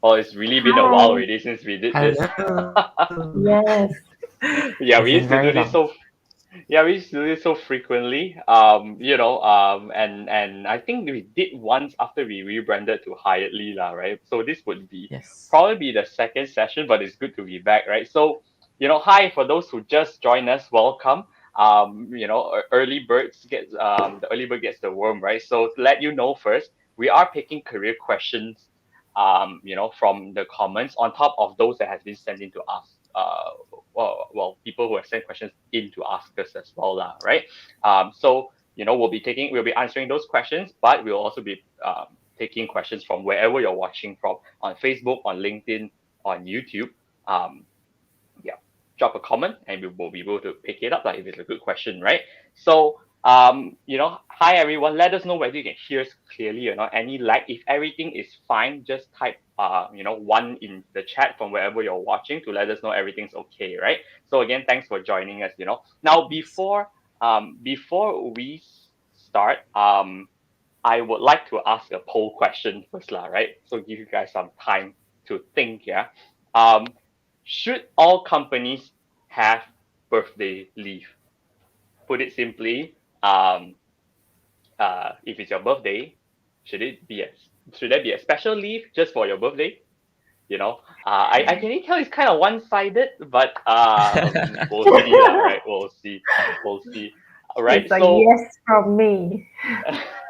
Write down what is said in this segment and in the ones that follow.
Oh, it's really been a while Hi. already since we did this. Hello. Yes. Yeah, It's we been used to very do this long. so yeah, we used to do this so frequently. And I think we did once after we rebranded to Hyattly lah, right? So this would be Yes. probably be the second session, but it's good to be back, right? So, hi for those who just joined us, welcome. The early bird gets the worm, right? So to let you know first, we are picking career questions, from the comments on top of those that has been sent in to us. People who have sent questions in to ask us as well, lah, right? So we'll be answering those questions, but we'll also be taking questions from wherever you're watching from, on Facebook, on LinkedIn, on YouTube. Um, yeah, drop a comment and we will be able to pick it up, like if it's a good question, right? So hi everyone. Let us know whether you can hear us clearly or not. Any lag? If everything is fine, just type one in the chat from wherever you're watching to let us know everything's okay, right? So again, thanks for joining us. Now Yes. before we start, I would like to ask a poll question first, lah, right? So give you guys some time to think, yeah. Um, should all companies have birthday leave? Put it simply, if it's your birthday, should it be a should there be a special leave just for your birthday? I can tell it's kind of one-sided, but we'll see, lah, right? We'll see, we'll see. All right, It's a so yes from me.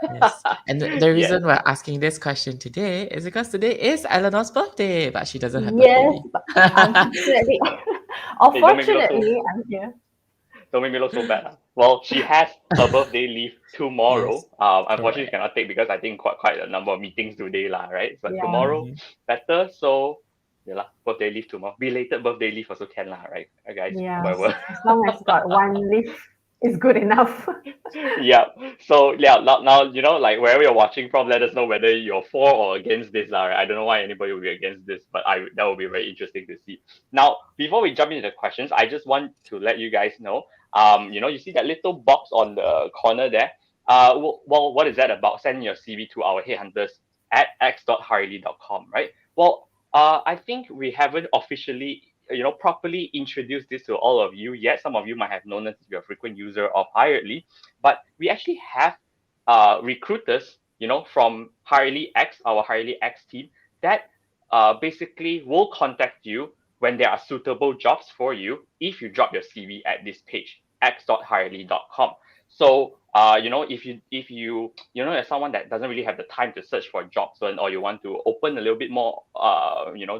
Yes. And the yes, reason we're asking this question today is because today is Eleanor's birthday, but she doesn't have birthday Yes, leave. but unfortunately, or hey, don't make me look so fortunately, I'm here. Don't make me look so bad. Well, she has her birthday leave Yes. tomorrow. Unfortunately, she Correct. cannot take because I think quite a number of meetings today, lah, right? But Yeah, tomorrow, Mm-hmm. better. So, yeah, lah, birthday leave tomorrow. Belated birthday leave also can, lah, right? Guys, yeah. whatever. As long as got one leaf is good enough. Yeah. So yeah, now like wherever you're watching from, let us know whether you're for or against this, lah. Right? I don't know why anybody would be against this, but that would be very interesting to see. Now, before we jump into the questions, I just want to let you guys know. You see that little box on the corner there. Well, what is that about? Send your CV to our headhunters at x.harley.com, right? Well, I think we haven't officially properly introduced this to all of you yet. Some of you might have known us if you're a frequent user of Hiredly, but we actually have recruiters, from Hirely X, our Hirely X team, that basically will contact you when there are suitable jobs for you if you drop your CV at this page, x.hirely.com. So, if you as someone that doesn't really have the time to search for jobs, or you want to open a little bit more,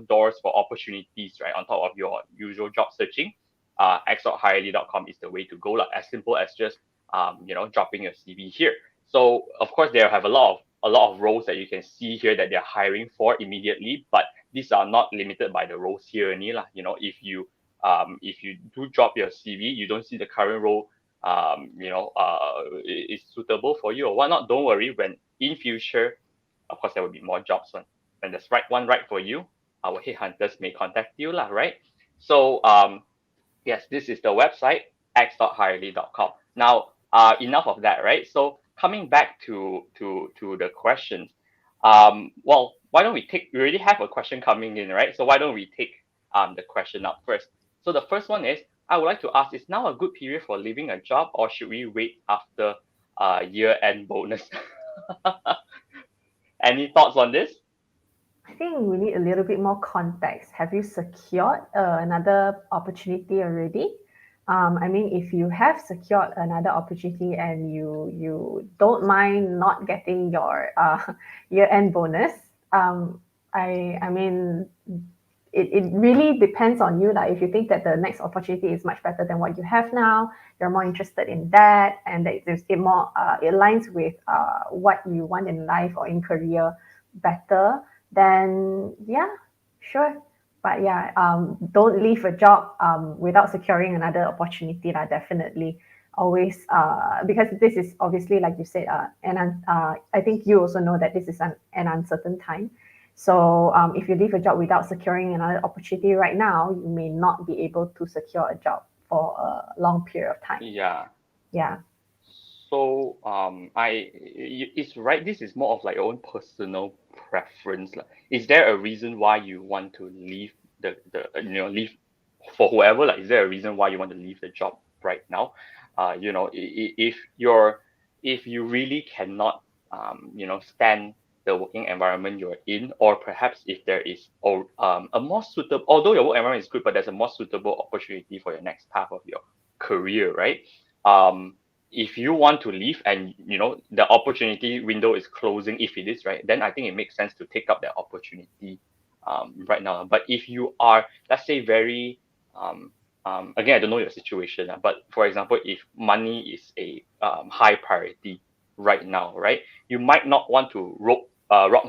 doors for opportunities, right, on top of your usual job searching, x.hirely.com is the way to go, like, as simple as just dropping your CV here. So of course they have a lot of roles that you can see here that they're hiring for immediately, but these are not limited by the roles here only lah. If you do drop your CV, you don't see the current role is suitable for you or whatnot, don't worry. When in future, of course, there will be more jobs when there's right for you, our headhunters may contact you lah, right? So yes, this is the website, x.hirely.com. Now, enough of that, right? So coming back to the questions, why don't we take? We already have a question coming in, right? So why don't we take the question up first? So the first one is, I would like to ask: is now a good period for leaving a job, or should we wait after year-end bonus? Any thoughts on this? I think we need a little bit more context. Have you secured another opportunity already? I mean, if you have secured another opportunity and you don't mind not getting your year-end bonus, I mean, it really depends on you. Like if you think that the next opportunity is much better than what you have now, you're more interested in that, and that it aligns with what you want in life or in career better, then yeah, sure. But yeah, don't leave a job without securing another opportunity. Lah, definitely. Always, because this is obviously, like you said, I think you also know that this is an uncertain time. So if you leave a job without securing another opportunity right now, you may not be able to secure a job for a long period of time. Yeah. Yeah. it's right. This is more of like your own personal preference, lah. Is there a reason why you want to leave leave for whoever? Like, is there a reason why you want to leave the job right now? If you really cannot stand the working environment you're in, or perhaps if there is a more suitable, although your work environment is good, but there's a more suitable opportunity for your next path of your career, right? If you want to leave and the opportunity window is closing, if it is, right, then I think it makes sense to take up that opportunity right now. But if you are, let's say, very again, I don't know your situation, but for example, if money is a high priority right now, right, you might not want to rock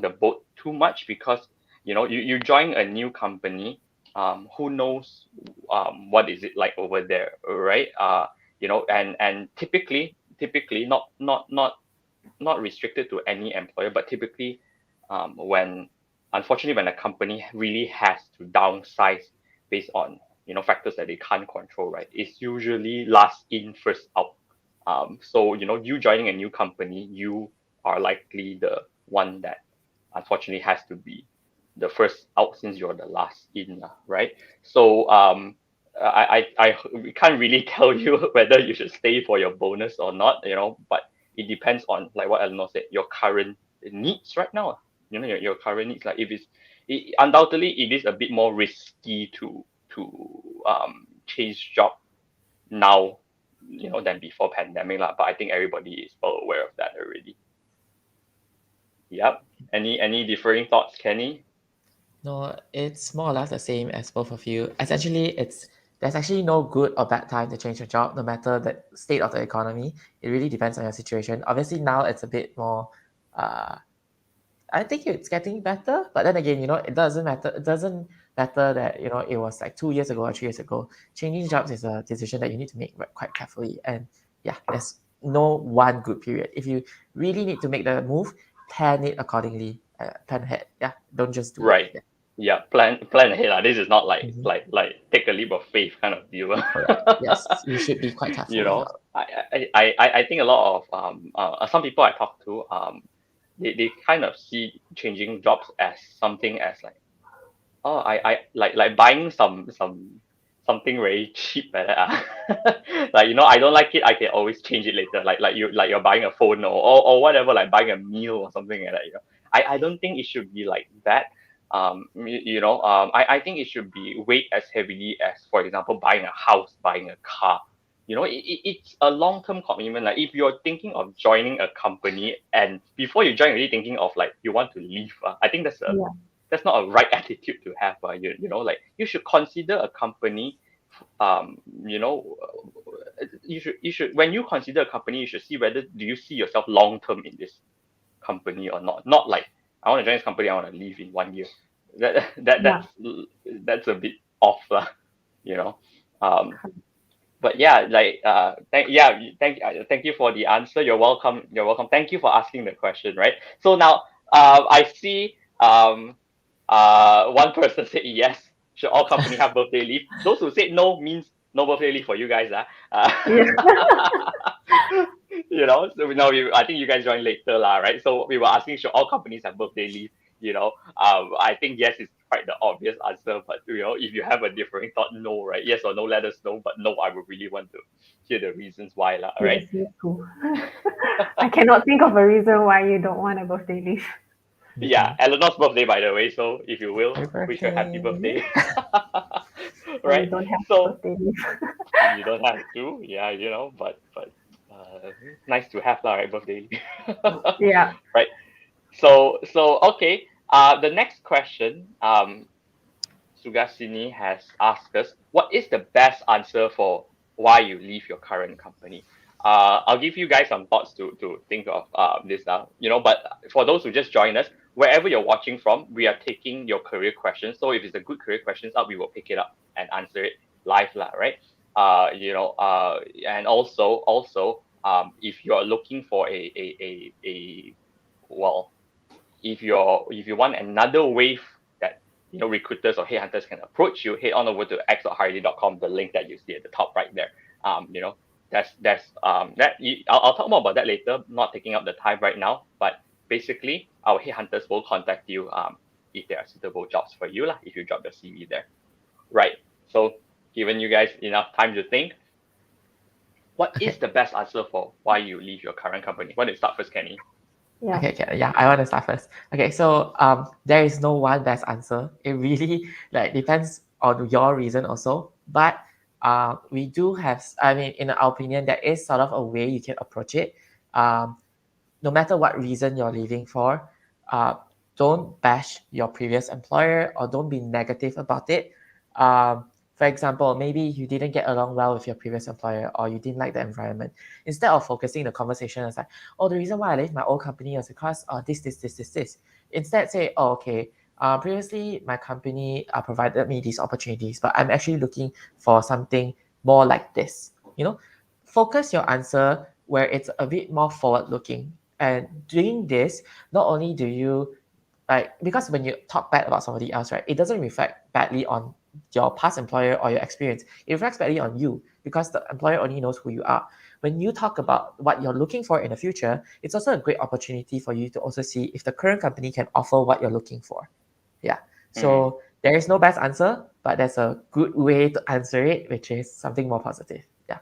the boat too much, because you join a new company. Who knows what is it like over there, right? And typically not restricted to any employer, but typically when unfortunately when a company really has to downsize based on factors that they can't control, right, it's usually last in first out. So you joining a new company, you are likely the one that unfortunately has to be the first out, since you're the last in, right? So we can't really tell you whether you should stay for your bonus or not, but it depends on, like what Eleanor said, your current needs right now. Your current needs. Like, if undoubtedly it is a bit more risky to change job now, than before pandemic lah. But I think everybody is well aware of that already. Yep. Any differing thoughts, Kenny? No, it's more or less the same as both of you. Essentially, there's actually no good or bad time to change your job, no matter the state of the economy. It really depends on your situation. Obviously, now it's a bit more. I think it's getting better, but then again, it doesn't matter. It doesn't matter that it was like 2 years ago or 3 years ago. Changing jobs is a decision that you need to make quite carefully, and yeah, there's no one good period. If you really need to make the move, plan it accordingly. Plan ahead. Yeah, don't just do Right. it. Yeah, plan ahead. This is not like Mhm. like take a leap of faith kind of deal. Correct. Yes, you should be quite careful. I think a lot of some people I talk to, they kind of see changing jobs as something as like, oh, I like buying something very cheap like that. Like, I don't like it, I can always change it later. You're buying a phone, or whatever, like buying a meal or something like that. I don't think it should be like that. I think it should be weighed as heavily as, for example, buying a house, buying a car. It's a long-term commitment. Like, if you're thinking of joining a company, and before you join, you're really thinking of like you want to leave, I think that's not a right attitude to have. Like, you should consider a company. You should when you consider a company, you should see whether do you see yourself long term in this company or not. Not like, I want to join this company, I want to leave in 1 year. That's a bit off, you know. But yeah, like thank you for the answer. You're welcome. You're welcome. Thank you for asking the question. Right. So now, I see one person said yes. Should all company have birthday leave? Those who said no means no birthday leave for you guys. So now I think you guys joined later, right? So we were asking, should all companies have birthday leave? I think yes is quite the obvious answer, but if you have a differing thought, no, right? Yes or no, let us know. But no, I would really want to hear the reasons why, right? Yes, me too. I cannot think of a reason why you don't want a birthday leave. Yeah, Eleanor's birthday, by the way. So if you will, wish her happy Birthday. birthday. Right? Right. You don't have So birthday leave. you don't have to, yeah, but nice to have, right? Birthday. Yeah. Right. So okay. The next question, Sugasini has asked us, what is the best answer for why you leave your current company? I'll give you guys some thoughts to think of this now. But for those who just joined us, wherever you're watching from, we are taking your career questions. So if it's a good career questions up, we will pick it up and answer it live, right? And also, if you're looking for well, if you want another wave that recruiters or headhunters can approach you, head on over to x.harley.com, the link that you see at the top right there. I'll talk more about that later. Not taking up the time right now, but basically, our headhunters will contact you if there are suitable jobs for you lah. If you drop your CV there, right? So, given you guys enough time to think, what is the best answer for why you leave your current company? Why don't you start first, Kenny? Yeah. Okay, yeah, I want to start first. Okay, so there is no one best answer. It really depends on your reason also. But we do have, I mean, in our opinion, there is sort of a way you can approach it. No matter what reason you're leaving for, uh, don't bash your previous employer or don't be negative about it. For example, maybe you didn't get along well with your previous employer or you didn't like the environment. Instead of focusing the conversation as like, oh, the reason why I left my old company was because this. Instead, say, oh, okay, previously my company provided me these opportunities, but I'm actually looking for something more like this. Focus your answer where it's a bit more forward looking. And doing this, not only do you because when you talk bad about somebody else, right, it doesn't reflect badly on your past employer or your experience. It reflects badly on you because the employer only knows who you are. When you talk about what you're looking for in the future, it's also a great opportunity for you to also see if the current company can offer what you're looking for. Yeah. So there is no best answer, but there's a good way to answer it, which is something more positive. Yeah.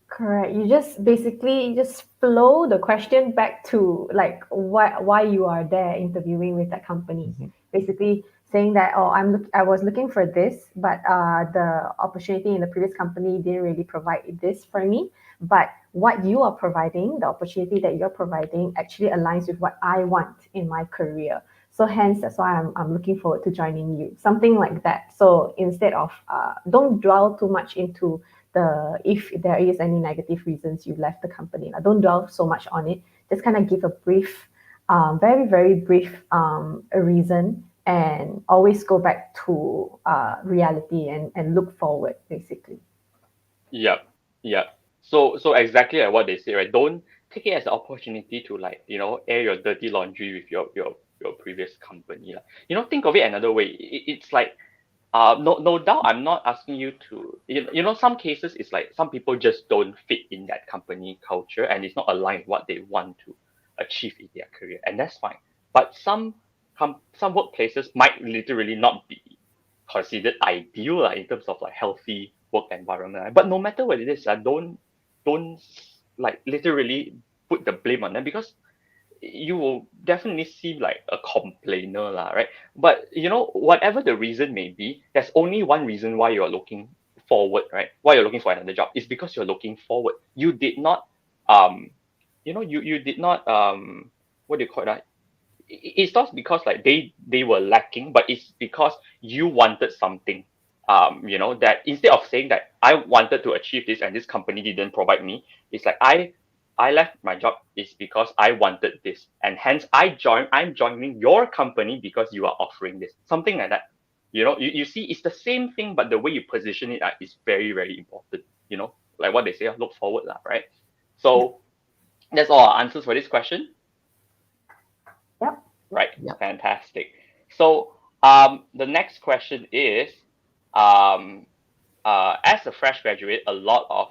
Correct. You just basically just flow the question back to like why you are there interviewing with that company. Mhm. Basically saying that I was looking for this, but the opportunity in the previous company didn't really provide this for me. But what you are providing, the opportunity that you're providing, actually aligns with what I want in my career. So hence, that's why I'm looking forward to joining you. Something like that. So instead of don't dwell too much into if there is any negative reasons you left the company. Don't dwell so much on it. Just kind of give a brief, very, very brief a reason and always go back to reality and look forward, basically. Yep. Yep. So exactly like what they say, right? Don't take it as an opportunity to air your dirty laundry with your previous company. Think of it another way. It's like no doubt I'm not asking you to some cases it's like some people just don't fit in that company culture and it's not aligned with what they want to achieve in their career, and that's fine. But some workplaces might literally not be considered ideal in terms of like healthy work environment. But no matter what it is, don't like literally put the blame on them, because you will definitely seem like a complainer, lah, right? But whatever the reason may be, there's only one reason why you're looking forward, right? Why you're looking for another job is because you're looking forward. You did not, you did not, what do you call that? It's not because like they were lacking, but it's because you wanted something. That instead of saying that I wanted to achieve this and this company didn't provide me, it's like I left my job is because I wanted this, and hence I'm joining your company because you are offering this. Something like that. You see, it's the same thing, but the way you position it is very, very important. Like what they say, look forward, lah, right? So that's all our answers for this question. Yep. Right. Yep. Fantastic. So the next question is, as a fresh graduate, a lot of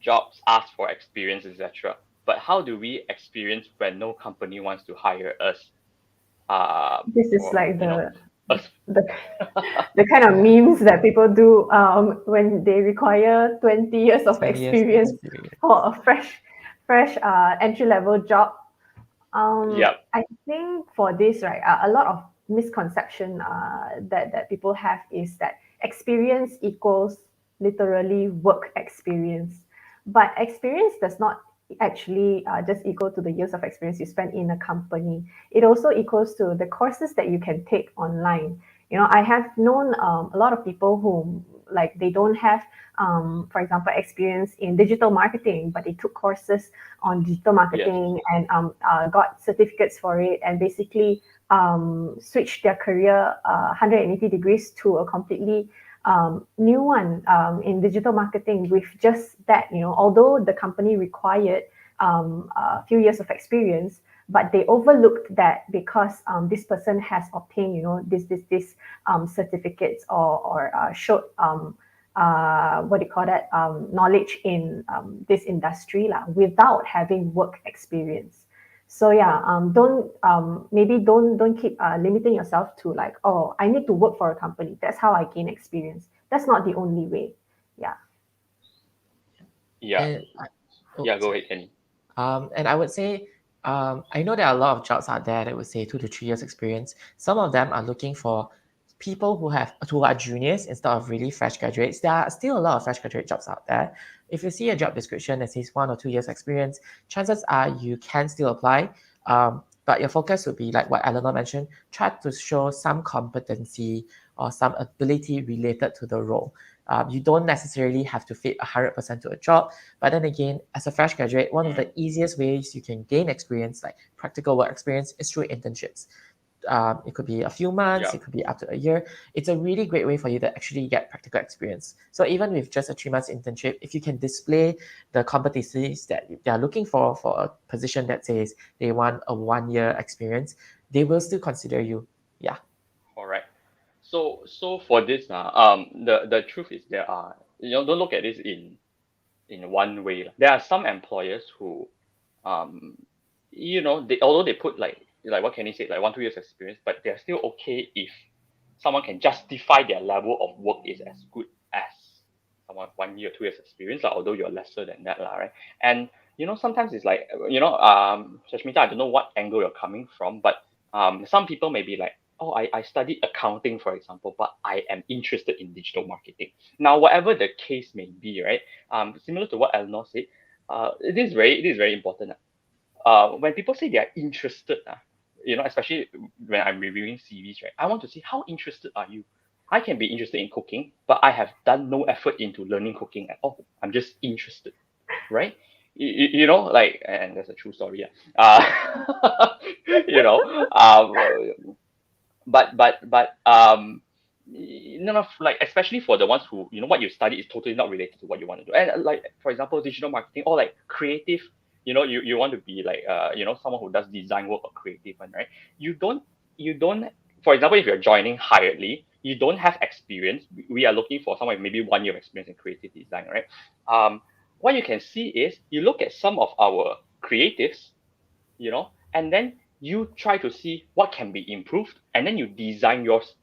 jobs ask for experience, etc. But how do we experience when no company wants to hire us? This is Or like us. the the kind of memes that people do when they require 20 years of 20 years experience experience. for a fresh entry level job. Yep. I think for this, right, a lot of misconception that people have is that experience equals literally work experience, but experience does not actually just equal to the years of experience you spend in a company. It also equals to the courses that you can take online. I have known a lot of people who like they don't have for example, experience in digital marketing, but they took courses on digital Yes. marketing and got certificates for it, and basically switched their career 180 degrees to a completely new one in digital marketing with just that. Although the company required a few years of experience, but they overlooked that because this person has obtained, this certificates or showed what do you call that, knowledge in this industry lah, without having work experience. So yeah, don't keep limiting yourself to like, oh, I need to work for a company. That's how I gain experience. That's not the only way. Yeah. Yeah. And Yeah, go sorry. ahead, Kenny. And I would say, I know there are a lot of jobs out there that would say 2 to 3 years experience. Some of them are looking for people who are juniors instead of really fresh graduates. There are still a lot of fresh graduate jobs out there. If you see a job description that says 1 or 2 years experience, chances are you can still apply. But your focus would be like what Eleanor mentioned, try to show some competency or some ability related to the role. You don't necessarily have to fit 100% to a job, but then again, as a fresh graduate, one of the easiest ways you can gain experience, like practical work experience, is through internships. It could be a few months, Yeah. it could be up to a year. It's a really great way for you to actually get practical experience. So even with just a 3 months internship, if you can display the competencies that they are looking for a position that says they want a 1 year experience, they will still consider you. Yeah. All right. So for this, the truth is there are, don't look at this in one way. There are some employers who, um, they, although they put like what Kenny said, like 1 2 years experience, but they're still okay if someone can justify their level of work is as good as someone 1 year 2 years experience, although you're lesser than that, right? And sometimes it's like, Shashmita, I don't know what angle you're coming from, but some people may be like, oh, I studied accounting, for example, but I am interested in digital marketing. Now, whatever the case may be, right? Similar to what Eleanor said, it is very important. When people say they are interested, especially when I'm reviewing CVs, right? I want to see how interested are you. I can be interested in cooking, but I have done no effort into learning cooking at all. I'm just interested, right? Like, and that's a true story. Yeah. You know, like especially for the ones who what you study is totally not related to what you want to do, and like for example digital marketing or like creative, you want to be like someone who does design work or creative one, right? You don't For example, if you're joining hiredly, you don't have experience. We are looking for someone with maybe 1 year of experience in creative design, right? What you can see is you look at some of our creatives, and then you try to see what can be improved, and then you design yours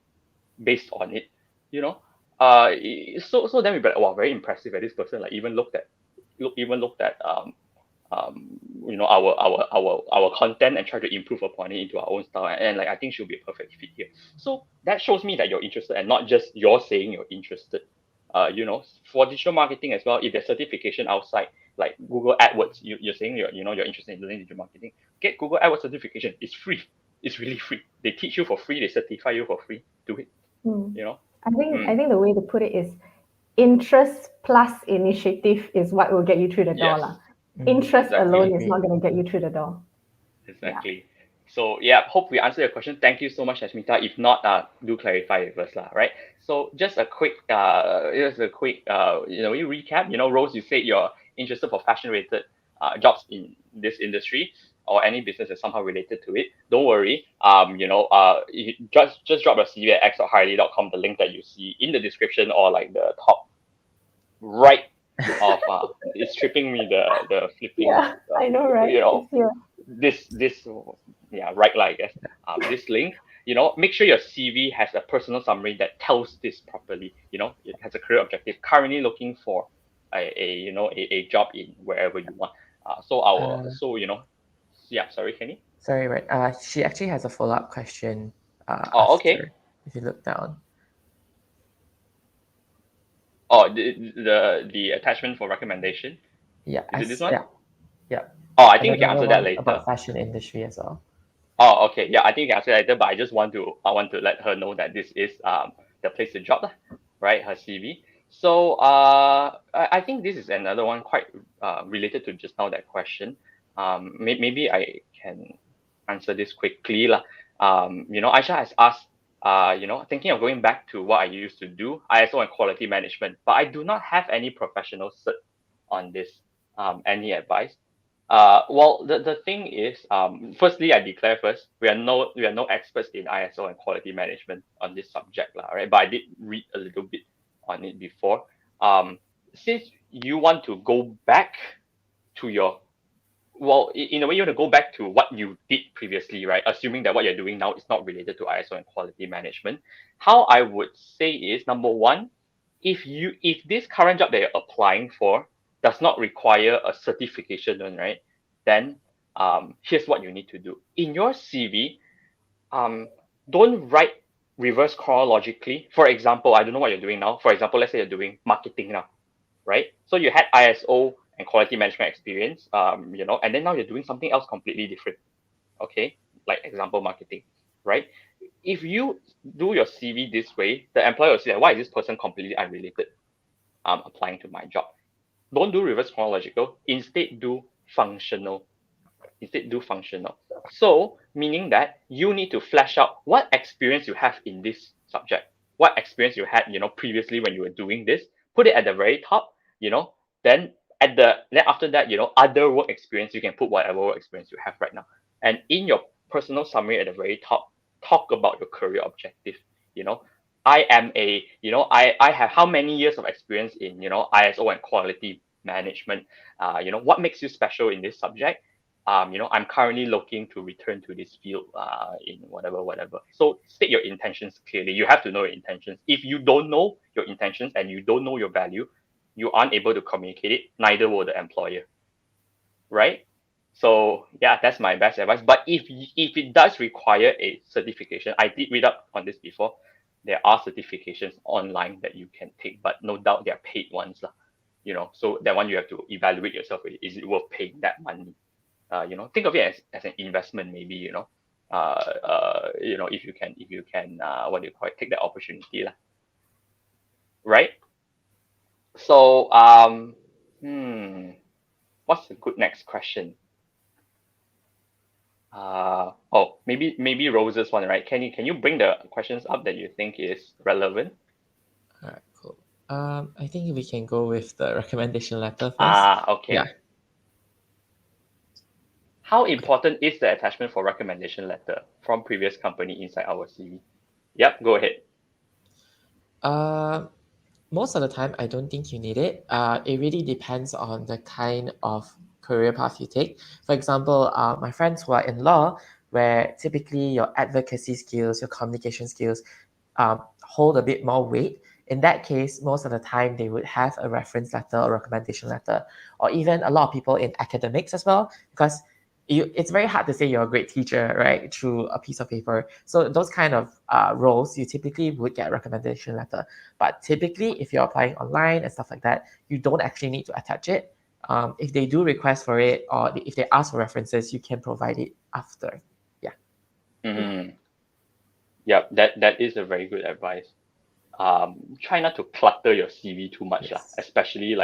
based on it, you know. So then we be like, wow, very impressive. This person like even looked at our content and try to improve upon it into our own style, and like I think she'll be a perfect fit here. So that shows me that you're interested and not just you're saying you're interested. For digital marketing as well, if there's certification outside like Google AdWords, you're saying you're interested in learning digital marketing, get Google AdWords certification. It's free. It's really free. They teach you for free, they certify you for free. Do it. Hmm. you know I think the way to put it is interest plus initiative is what will get you through the door yes, lah. Interest exactly. alone is not going to get you through the door. Yeah. Exactly. So yeah, hope we answer your question. Thank you so much, Ashmita. If not, do clarify with us, lah. Right. So just a quick recap. Rose, you said you're interested for fashion-related jobs in this industry or any business that's somehow related to it. Don't worry. You just drop a CV at x.harley.com. The link that you see in the description or like the top right of it's tripping me the flipping Yeah, I know, right? It's here. this right, like I guess this link, make sure your CV has a personal summary that tells this properly. It has a career objective, currently looking for a job in wherever you want. Yeah, sorry, Kenny. Sorry, right. She actually has a follow-up question Oh, okay. after, if you look down. Oh, the attachment for recommendation, Yeah, is it this one? yeah. Oh, I And think we then can another answer that one later. about fashion industry as well. Oh, okay. Yeah, I think you can answer later, but I want to let her know that this is the place to drop lah, right? Her CV. So I think this is another one quite related to just now that question. Maybe I can answer this quickly lah. Aisha has asked, thinking of going back to what I used to do, ISO and quality management, but I do not have any professional cert on this. Any advice? Well, the thing is, firstly, I declare first, we are no experts in ISO and quality management on this subject, lah, right? But I did read a little bit on it before. since you want to go back to your in a way, you want to go back to what you did previously, right? Assuming that what you're doing now is not related to ISO and quality management. How I would say is, number one, if this current job that you're applying for does not require a certification one, right? Then here's what you need to do. In your CV, don't write reverse chronologically. For example, I don't know what you're doing now. For example, let's say you're doing marketing now, right? So you had ISO and quality management experience, and then now you're doing something else completely different. Okay, like example marketing, right? If you do your CV this way, the employer will say, why is this person completely unrelated applying to my job? Don't do reverse chronological. Instead, do functional. So, meaning that you need to flesh out what experience you have in this subject, what experience you had, previously when you were doing this. Put it at the very top, then then after that, other work experience, you can put whatever work experience you have right now. And in your personal summary at the very top, talk about your career objective. I am I have how many years of experience in, ISO and quality management. What makes you special in this subject? I'm currently looking to return to this field in whatever. So state your intentions clearly. You have to know your intentions. If you don't know your intentions and you don't know your value, you aren't able to communicate it, neither will the employer. Right? So yeah, that's my best advice. But if it does require a certification, I did read up on this before. There are certifications online that you can take, but no doubt they're paid ones. So that one you have to evaluate yourself. Is it worth paying that money? Think of it as an investment, maybe, if you can, what do you call it, take that opportunity, right? So, what's a good next question? Maybe Rose's one, right? Can you bring the questions up that you think is relevant? All right, cool. I think we can go with the recommendation letter first. Okay. Yeah. How important is the attachment for recommendation letter from previous company inside our CV? Yep, go ahead. Most of the time, I don't think you need it. It really depends on the kind of career path you take. For example, my friends who are in law, where typically your advocacy skills, your communication skills hold a bit more weight. In that case, most of the time they would have a reference letter or recommendation letter, or even a lot of people in academics as well, because it's very hard to say you're a great teacher, right, through a piece of paper. So those kind of roles, you typically would get a recommendation letter. But typically, if you're applying online and stuff like that, you don't actually need to attach it. If they do request for it, or if they ask for references, you can provide it after. Yeah. Mm-hmm. Yeah, that is a very good advice. Try not to clutter your CV too much, Yes. especially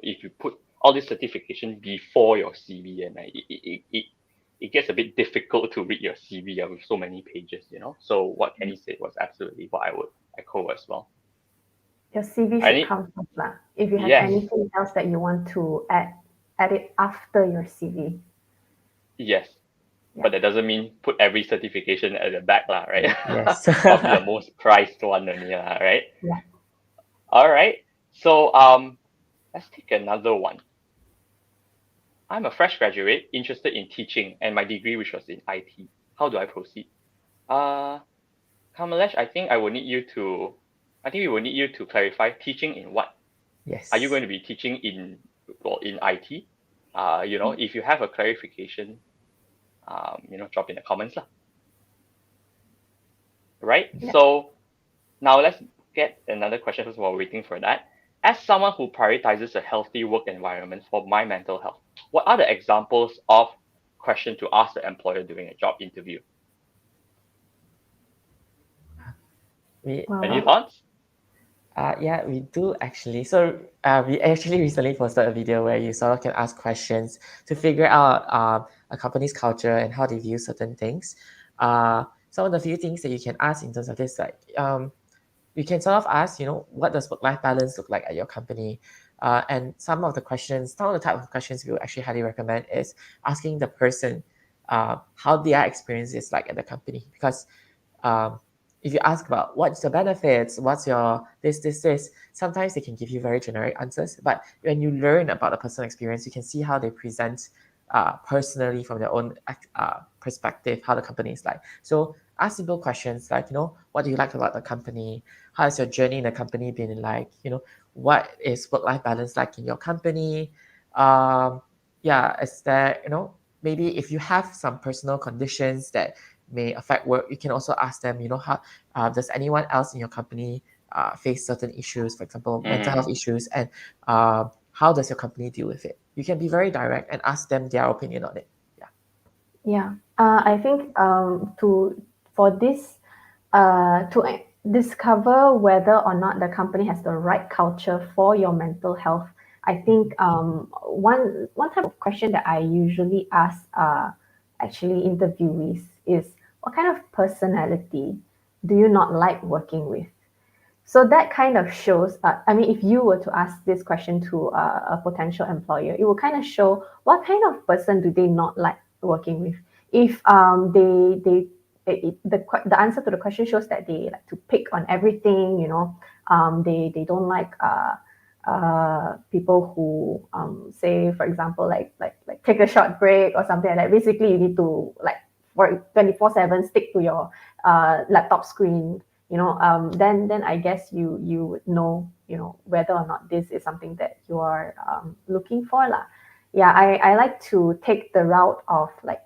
if you put all this certification before your CV, and it gets a bit difficult to read your CV with so many pages, So what Kenny said was absolutely what I would echo as well. Your CV should come first lah. If you have anything else that you want to add it after your CV. Yes. But that doesn't mean put every certification at the back, right? Yes. Probably the most prized one only, right? Yeah. All right. So let's take another one. I'm a fresh graduate interested in teaching, and my degree, which was in IT. How do I proceed? Kamalesh, I think we will need you to clarify teaching in what? Yes. Are you going to be teaching in IT? If you have a clarification, drop in the comments lah. Right? Yeah. So now let's get another question first while waiting for that. As someone who prioritizes a healthy work environment for my mental health, what are the examples of questions to ask the employer during a job interview? Any thoughts? Yeah, we do actually. So we actually recently posted a video where you sort of can ask questions to figure out a company's culture and how they view certain things. Some of the few things that you can ask in terms of this, like you can sort of ask, what does work-life balance look like at your company? And some of the type of questions we would actually highly recommend is asking the person how their experience is like at the company, because if you ask about what's your benefits, what's your this, sometimes they can give you very generic answers. But when you learn about the personal experience, you can see how they present personally from their own perspective, how the company is like. So ask simple questions like, what do you like about the company? How has your journey in the company been like? What is work-life balance like in your company? Yeah, is there, maybe if you have some personal conditions that may affect work, you can also ask them, how does anyone else in your company face certain issues, for example, mental health issues, and how does your company deal with it? You can be very direct and ask them their opinion on it. Yeah. Yeah, I think for this to discover whether or not the company has the right culture for your mental health, I think one type of question that I usually ask actually interviewees is, what kind of personality do you not like working with? So that kind of shows, I mean, if you were to ask this question to a potential employer, it will kind of show what kind of person do they not like working with. If the answer to the question shows that they like to pick on everything, they don't like people who say, for example, like take a short break or something like that. Basically, you need to like for 24/7 stick to your laptop screen, then I guess you would know, whether or not this is something that you are looking for lah. Yeah, I like to take the route of like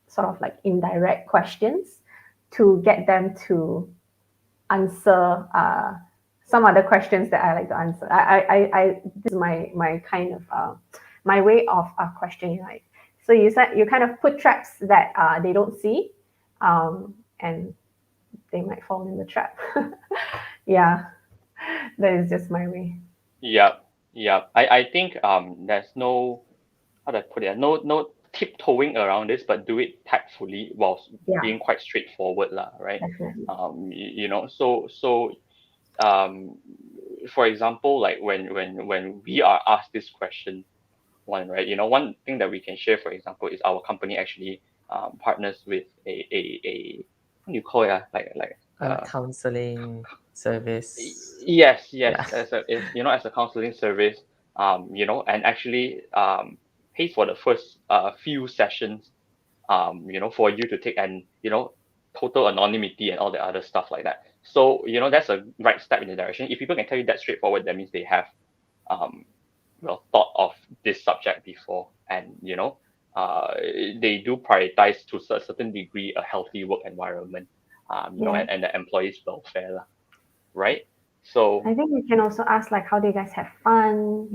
sort of like indirect questions to get them to answer some other questions that I like to answer. This is my kind of my way of questioning. Like, so you said you kind of put traps that they don't see, and they might fall in the trap. Yeah, that is just my way. Yeah, yeah. I think there's no, how do I put it? No tiptoeing around this, but do it tactfully while Yeah, being quite straightforward, lah, right? definitely. So um, for example, like when we are asked this question, right? One thing that we can share, for example, is our company actually partners with a what do you call it? Like Counseling service. yes, Yeah. as a counseling service, and actually pays for the first few sessions, for you to take, and total anonymity and all the other stuff like that. So that's a right step in the direction. If people can tell you that straightforward, that means they have um thought of this subject before, and they do prioritize to a certain degree a healthy work environment, Yeah, and the employees' welfare, lah, right? So I think we can also ask like, how do you guys have fun?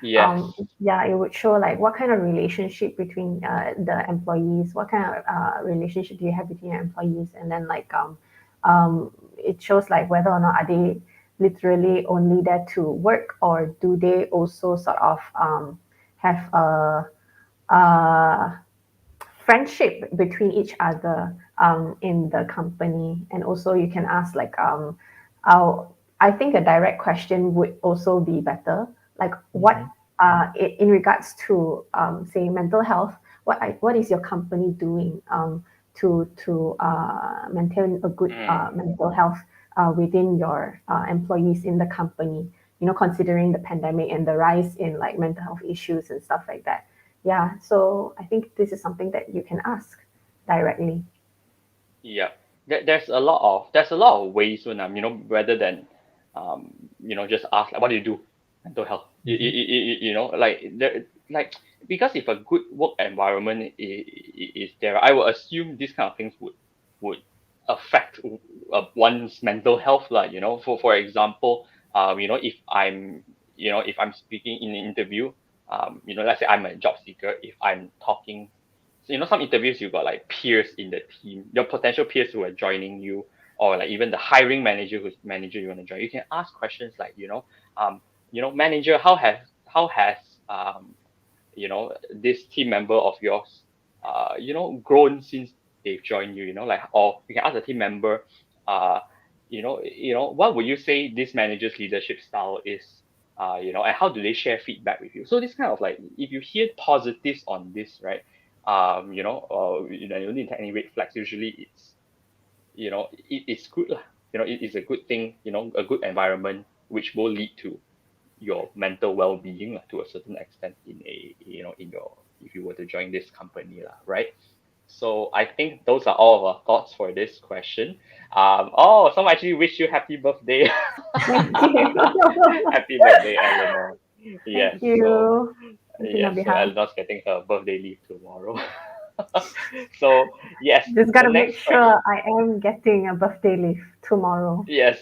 yes, Yeah, it would show like what kind of relationship between the employees, what kind of relationship do you have between your employees, and then like it shows like whether or not are they literally only there to work, or do they also sort of have a friendship between each other in the company. And also you can ask like our, I think a direct question would also be better, like what Mhm. in regards to say mental health, what is your company doing to maintain a good mm, mental health within your employees in the company, considering the pandemic and the rise in like mental health issues and stuff like that. Yeah, so I think this is something that you can ask directly. yeah. There's a lot of ways when rather than just ask like, what do you do, mental health, Mhm. like there, like, because if a good work environment is there, I would assume these kind of things would affect one's mental health, like, for example, if I'm speaking in an interview, let's say I'm a job seeker. If I'm talking, so some interviews, you got like peers in the team, your potential peers who are joining you, or like even the hiring manager who's manager you want to join. You can ask questions like, manager, how has this team member of yours grown since they've joined you, like, or you can ask the team member, uh what would you say this manager's leadership style is, and how do they share feedback with you? So this kind of like, if you hear positives on this, right, you don't need any red flags. Usually it's good lah. It is a good thing. A good environment which will lead to your mental well-being lah, to a certain extent in a in your if you were to join this company lah, right? So I think those are all of our thoughts for this question. Someone actually wish you happy birthday. Thank you. Happy birthday, Eleanor. Thank Yes. So you. Thank you on so behalf. Eleanor's getting her birthday leave tomorrow. So yes, Just the gotta make next question. sure I am getting a birthday leave tomorrow. Yes.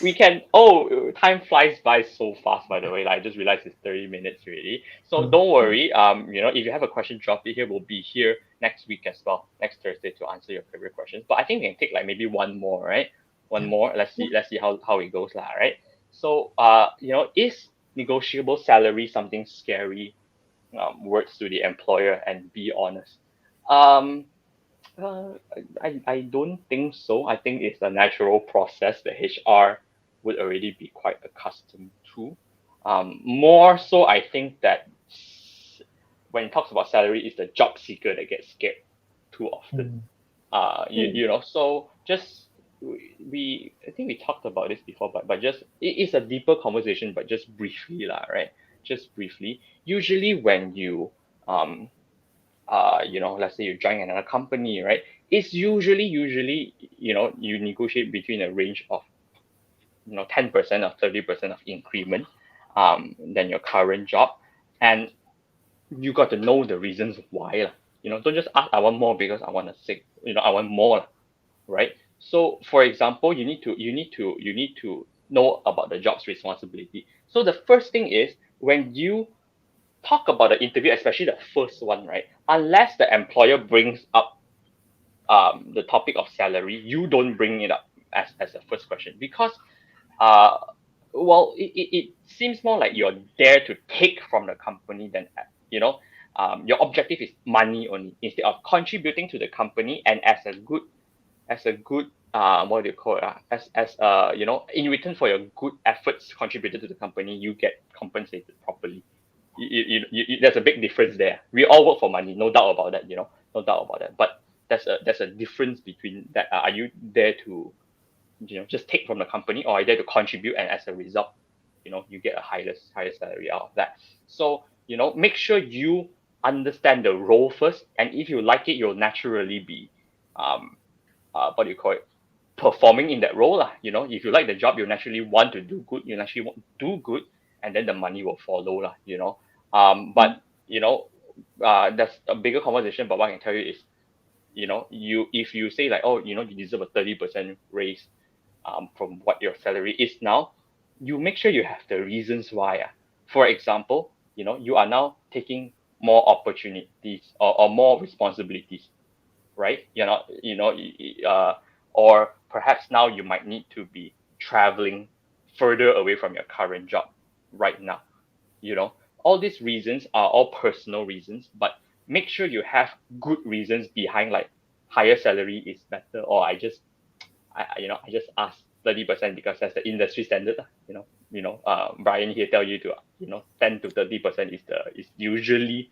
We can. Oh, time flies by so fast. By the way, like, I just realized it's 30 minutes already. So don't worry. If you have a question, drop it here. We'll be here next week as well, next Thursday, to answer your favorite questions. But I think we can take like maybe one more, right? One more. Let's see. Let's see how it goes, lah. Right. So is negotiable salary something scary? Words to the employer, and be honest. Um, I don't think so. I think it's a natural process that HR would already be quite accustomed to. More so, I think that when it talks about salary, it's the job seeker that gets scared too often. So just I think we talked about this before, but just it's a deeper conversation, but just briefly, lah, right? Just briefly. Usually, when you let's say you join another company, right? It's usually you negotiate between a range of 10% or 30% of increment, than your current job, and you got to know the reasons why, lah. Don't just ask, I want more because I want to sick. I want more, lah, right? So, for example, you need to know about the job's responsibility. So the first thing is, when you talk about the interview, especially the first one, right? Unless the employer brings up the topic of salary, you don't bring it up as a first question, because uh it seems more like you're there to take from the company than your objective is money only, instead of contributing to the company, and as a good what do you call it, in return for your good efforts contributed to the company, you get compensated properly. There's a big difference there. We all work for money, no doubt about that. No doubt about that. But there's a difference between that. Are you there to just take from the company, or are you there to contribute, and as a result, you get a higher salary out of that. So make sure you understand the role first, and if you like it, you'll naturally be what do you call it, performing in that role lah. If you like the job, you naturally want to do good. You naturally want to do good, and then the money will follow lah. But that's a bigger conversation. But what I can tell you is, if you say like, oh, you deserve a 30% raise, from what your salary is now, you make sure you have the reasons why. For example, you are now taking more opportunities, or more responsibilities, right? You're not, or perhaps now you might need to be traveling further away from your current job right now. All these reasons are all personal reasons, but make sure you have good reasons behind, like higher salary is better, or I just ask 30% because that's the industry standard. Brian here tell you to 10 to 30% is usually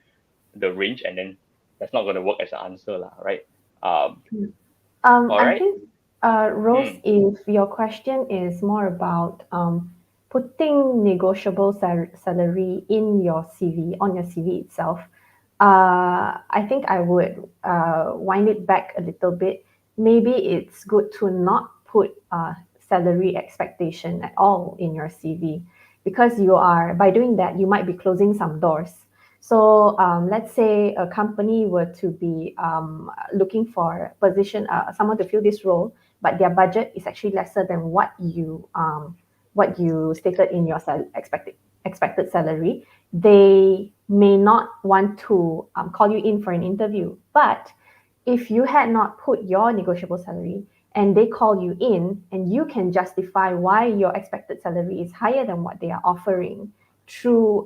the range, and then that's not going to work as an answer lah, right? All I right. think, Rose, if your question is more about putting negotiable salary in your CV, on your CV itself, I think I would wind it back a little bit. Maybe it's good to not put salary expectation at all in your CV, because by doing that, you might be closing some doors. So let's say a company were to be looking for a position, someone to fill this role, but their budget is actually lesser than what you stated in your expected salary. They may not want to call you in for an interview. But if you had not put your negotiable salary, and they call you in, and you can justify why your expected salary is higher than what they are offering, through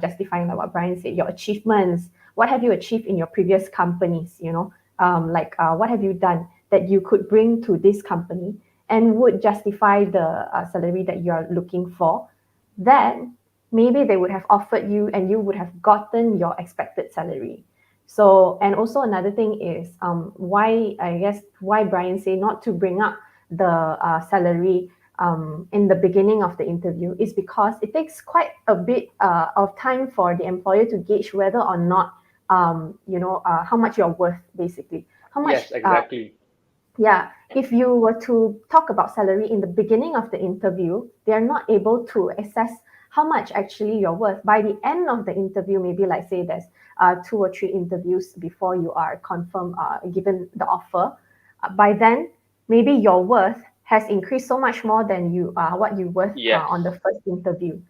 justifying, like what Brian said, your achievements, what have you achieved in your previous companies, what have you done that you could bring to this company and would justify the salary that you are looking for, then maybe they would have offered you, and you would have gotten your expected salary. So, and also another thing is why Brian say not to bring up the salary in the beginning of the interview is because it takes quite a bit of time for the employer to gauge whether or not how much you're worth, basically. How much Yes, exactly. yeah, if you were to talk about salary in the beginning of the interview, they're not able to assess how much actually you're worth. By the end of the interview, maybe like say there's 2 or 3 interviews before you are confirmed, given the offer. By then, maybe your worth has increased so much more than what you worth Yes, on the first interview.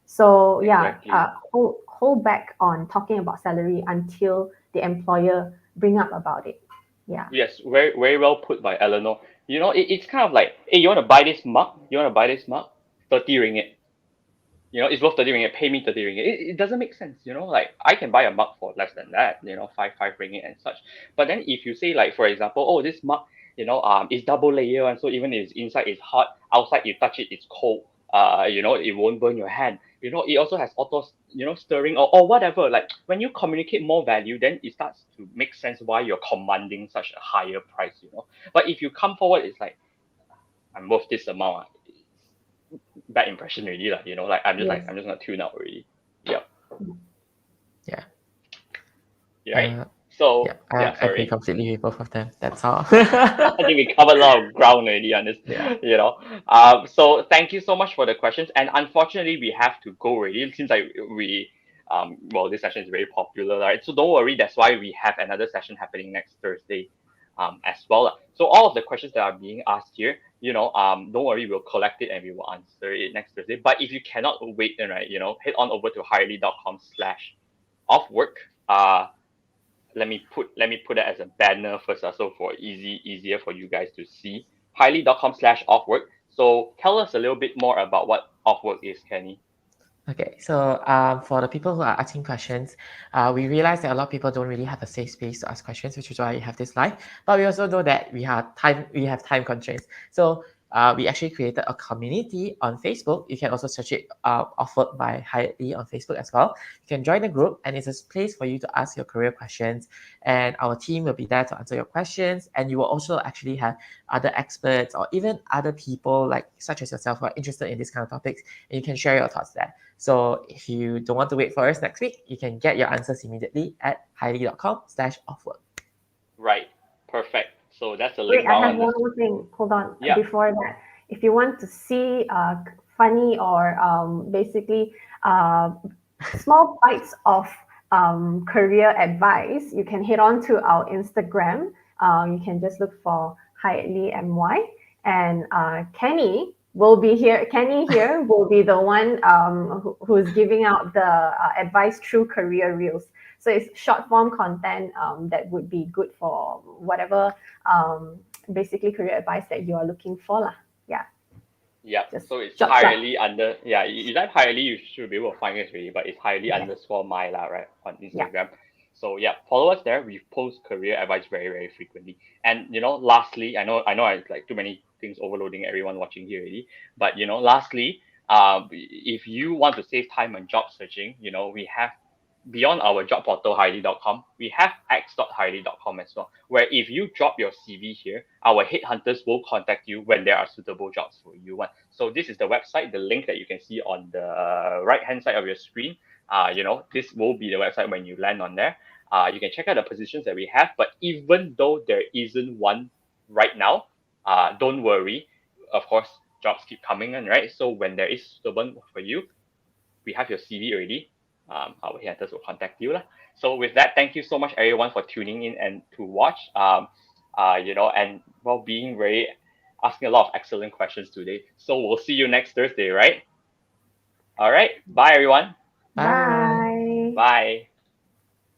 So yeah, exactly. hold back on talking about salary until the employer bring up about it. Yeah. Yes, very very well put by Eleanor. It's kind of like, hey, you want to buy this mug? You want to buy this mug? 30 ringgit. It's worth 30 ringgit. Pay me 30 ringgit. It doesn't make sense. Like I can buy a mug for less than that. Five ringgit and such. But then if you say, like, for example, oh, this mug, is double layer, and so even if it's inside it's hot, outside you touch it, it's cold. It won't burn your hand. It also has auto, stirring, or whatever. Like when you communicate more value, then it starts to make sense why you're commanding such a higher price. But if you come forward, it's like, I'm worth this amount. Bad impression already, lah. Like Yes. I'm just gonna tune out already. Yep. Yeah. Right. Uh, So yeah, yeah, I agree sorry. completely with both of them. That's all. I think we covered a lot of ground already on this. Yeah. So thank you so much for the questions. And unfortunately, we have to go already. It seems like well, this session is very popular, right? So don't worry. That's why we have another session happening next Thursday, as well, lah. So all of the questions that are being asked here, don't worry, we'll collect it and we will answer it next Thursday. But if you cannot wait, then right, head on over to hirely.com/offwork. Let me put it as a banner first, so for easier for you guys to see. Highly.com/offwork. So tell us a little bit more about what offwork is, Kenny. Okay, so for the people who are asking questions, we realize that a lot of people don't really have a safe space to ask questions, which is why we have this live. But we also know that we have time constraints. So we actually created a community on Facebook. You can also search it offered by Highly on Facebook as well. You can join the group, and it's a place for you to ask your career questions. And our team will be there to answer your questions. And you will also actually have other experts or even other people like such as yourself who are interested in this kind of topics, and you can share your thoughts there. So if you don't want to wait for us next week, you can get your answers immediately at highly.com/offwork. Right. Perfect. So that's a Wait, link I down have on one this. more thing. Hold on. Yeah. Before that, if you want to see funny or basically small bites of career advice, you can head on to our Instagram. You can just look for Highly MY, and Kenny will be here. Kenny here will be the one who's giving out the advice through career reels. So it's short form content that would be good for whatever basically career advice that you are looking for lah. Yeah, Yeah. just So it's short plug. highly under, yeah, you type highly, you should be able to find us already, but it's highly Yes. underscore myla, right, on Yeah. Instagram. So yeah, follow us there. We post career advice very, very frequently. And lastly, I know I like too many things overloading everyone watching here already. But lastly, if you want to save time on job searching, we have, beyond our job portal highly.com, we have x.highly.com as well, where if you drop your CV here, our headhunters will contact you when there are suitable jobs for you. So this is the website, the link that you can see on the right hand side of your screen. This will be the website when you land on there. You can check out the positions that we have, but even though there isn't one right now, don't worry. Of course, jobs keep coming in, right? So when there is suitable for you, we have your CV already. Our headhunters will contact you lah. So with that, thank you so much everyone for tuning in and to watch. And well, being very asking a lot of excellent questions today. So we'll see you next Thursday, right? All right. Bye everyone. Bye. Bye. Bye.